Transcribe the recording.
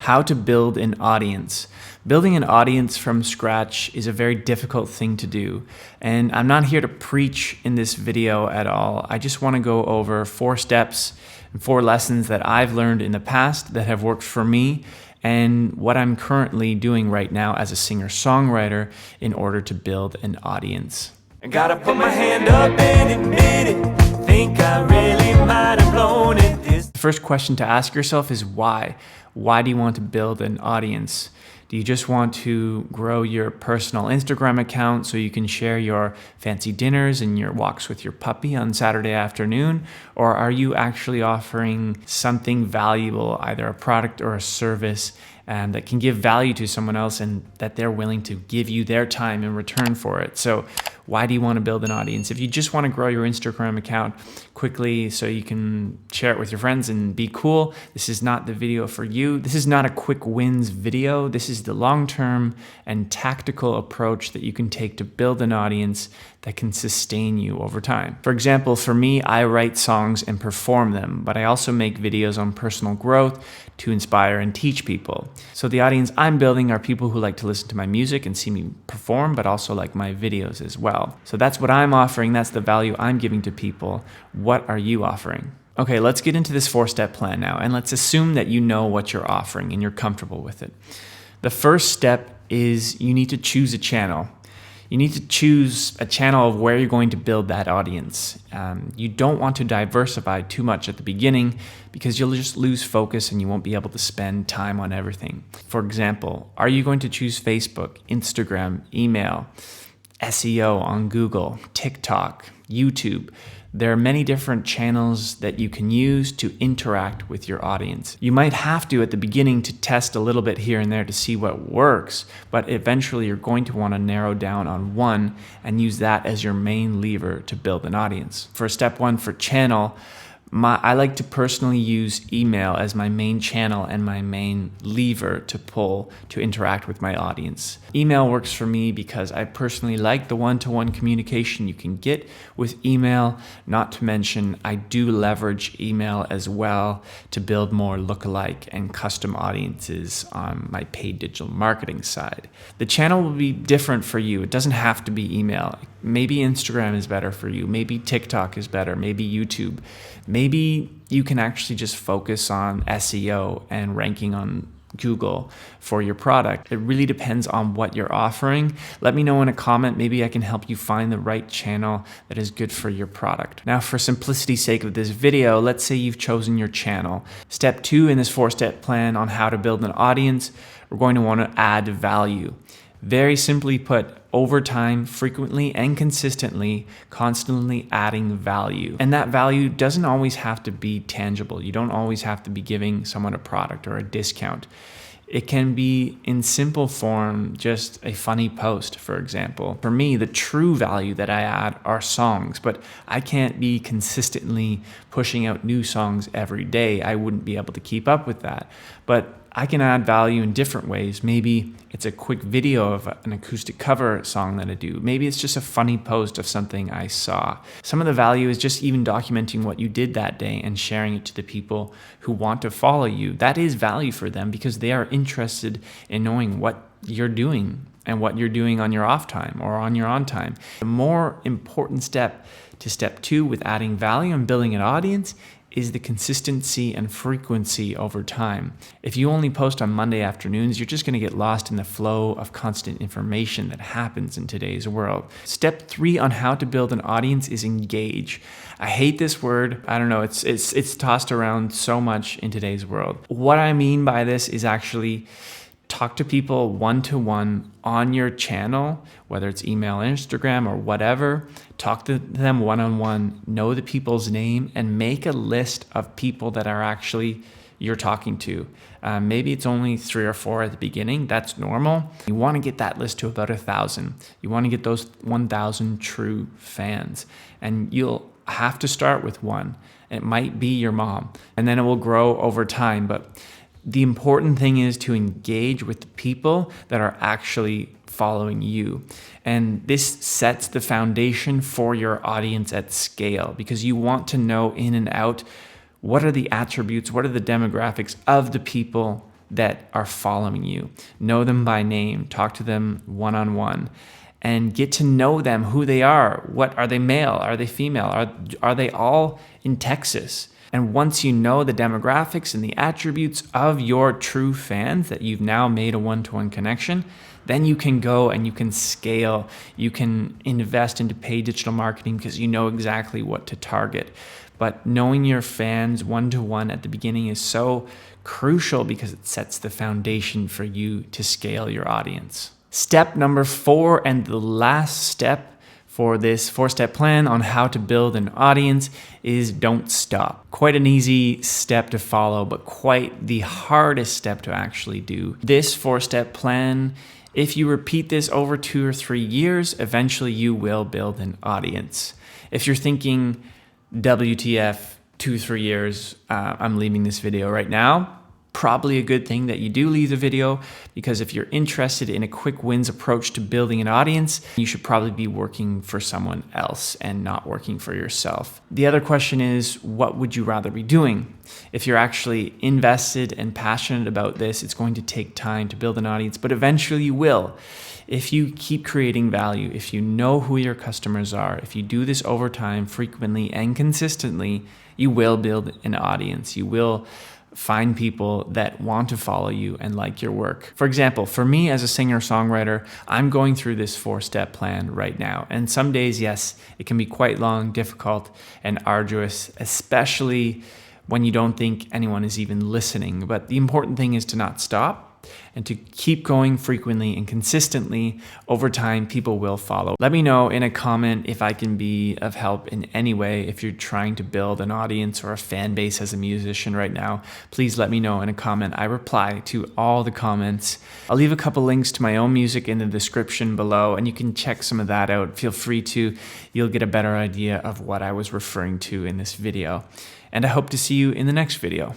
How to build an audience. Building an audience from scratch is a very difficult thing to do. And I'm not here to preach in this video at all. I just want to go over 4 steps and 4 lessons that I've learned in the past that have worked for me and what I'm currently doing right now as a singer-songwriter in order to build an audience. I gotta put my hand up and admit it. Think I really might have blown it. The first question to ask yourself is why? Why do you want to build an audience? Do you just want to grow your personal Instagram account so you can share your fancy dinners and your walks with your puppy on Saturday afternoon? Or are you actually offering something valuable, either a product or a service, that can give value to someone else and that they're willing to give you their time in return for it? So why do you want to build an audience? If you just want to grow your Instagram account quickly so you can share it with your friends and be cool, this is not the video for you. This is not a quick wins video. This is the long-term and tactical approach that you can take to build an audience that can sustain you over time. For example, for me, I write songs and perform them, but I also make videos on personal growth to inspire and teach people. So the audience I'm building are people who like to listen to my music and see me perform, but also like my videos as well. So that's what I'm offering. That's the value I'm giving to people. What are you offering? Okay, let's get into this 4-step plan now, and let's assume that you know what you're offering and you're comfortable with it. The first step is you need to choose a channel. You need to choose a channel of where you're going to build that audience. You don't want to diversify too much at the beginning because you'll just lose focus and you won't be able to spend time on everything. For example, are you going to choose Facebook, Instagram, email, SEO on Google, TikTok, YouTube? There are many different channels that you can use to interact with your audience. You might have to at the beginning to test a little bit here and there to see what works, but eventually you're going to want to narrow down on one and use that as your main lever to build an audience. For step 1 for channel, I like to personally use email as my main channel and my main lever to pull to interact with my audience. Email works for me because I personally like the one-to-one communication you can get with email. Not to mention, I do leverage email as well to build more lookalike and custom audiences on my paid digital marketing side. The channel will be different for you. It doesn't have to be email. Maybe Instagram is better for you. Maybe TikTok is better. Maybe YouTube. Maybe you can actually just focus on SEO and ranking on Google for your product. It really depends on what you're offering. Let me know in a comment. Maybe I can help you find the right channel that is good for your product. Now, for simplicity's sake of this video, let's say you've chosen your channel. Step 2 in this 4-step plan on how to build an audience, we're going to want to add value. Very simply put, over time, frequently and consistently, constantly adding value. And that value doesn't always have to be tangible. You don't always have to be giving someone a product or a discount. It can be in simple form, just a funny post, for example. For me, the true value that I add are songs, but I can't be consistently pushing out new songs every day. I wouldn't be able to keep up with that. But I can add value in different ways. Maybe it's a quick video of an acoustic cover song that I do. Maybe it's just a funny post of something I saw. Some of the value is just even documenting what you did that day and sharing it to the people who want to follow you. That is value for them because they are interested in knowing what you're doing and what you're doing on your off time or on your on time. The more important step to step 2 with adding value and building an audience is the consistency and frequency over time. If you only post on Monday afternoons, you're just going to get lost in the flow of constant information that happens in today's world. Step 3 on how to build an audience is engage. I hate this word. I don't know, it's tossed around so much in today's world. What I mean by this is actually talk to people one-to-one on your channel, whether it's email, Instagram, or whatever. Talk to them one-on-one, know the people's name, and make a list of people that are actually you're talking to. Maybe it's only 3 or 4 at the beginning. That's normal. You want to get that list to about 1,000. You want to get those 1,000 true fans. And you'll have to start with one. It might be your mom, and then it will grow over time. But the important thing is to engage with the people that are actually following you. And this sets the foundation for your audience at scale because you want to know in and out what are the attributes, what are the demographics of the people that are following you. Know them by name, talk to them one-on-one, and get to know them, who they are. What are they, male? Are they female? Are they all in Texas? And once you know the demographics and the attributes of your true fans, that you've now made a one-to-one connection, then you can go and you can scale. You can invest into paid digital marketing because you know exactly what to target. But knowing your fans one-to-one at the beginning is so crucial because it sets the foundation for you to scale your audience. Step number 4, and the last step for this 4-step plan on how to build an audience, is don't stop. Quite an easy step to follow, but quite the hardest step to actually do. This 4-step plan, if you repeat this over 2 or 3 years, eventually you will build an audience. If you're thinking, WTF, 2-3 years, I'm leaving this video right now, probably a good thing that you do leave the video, because if you're interested in a quick wins approach to building an audience, you should probably be working for someone else and not working for yourself. The other question is, what would you rather be doing? If you're actually invested and passionate about this, it's going to take time to build an audience, but eventually you will. If you keep creating value, if you know who your customers are, if you do this over time, frequently and consistently, you will build an audience. You will find people that want to follow you and like your work. For example, for me as a singer-songwriter, I'm going through this 4-step plan right now. And some days, yes, it can be quite long, difficult, and arduous, especially when you don't think anyone is even listening. But the important thing is to not stop and to keep going frequently and consistently. Over time, people will follow. Let me know in a comment if I can be of help in any way. If you're trying to build an audience or a fan base as a musician right now, please let me know in a comment. I reply to all the comments. I'll leave a couple links to my own music in the description below, and you can check some of that out. Feel free to. You'll get a better idea of what I was referring to in this video. And I hope to see you in the next video.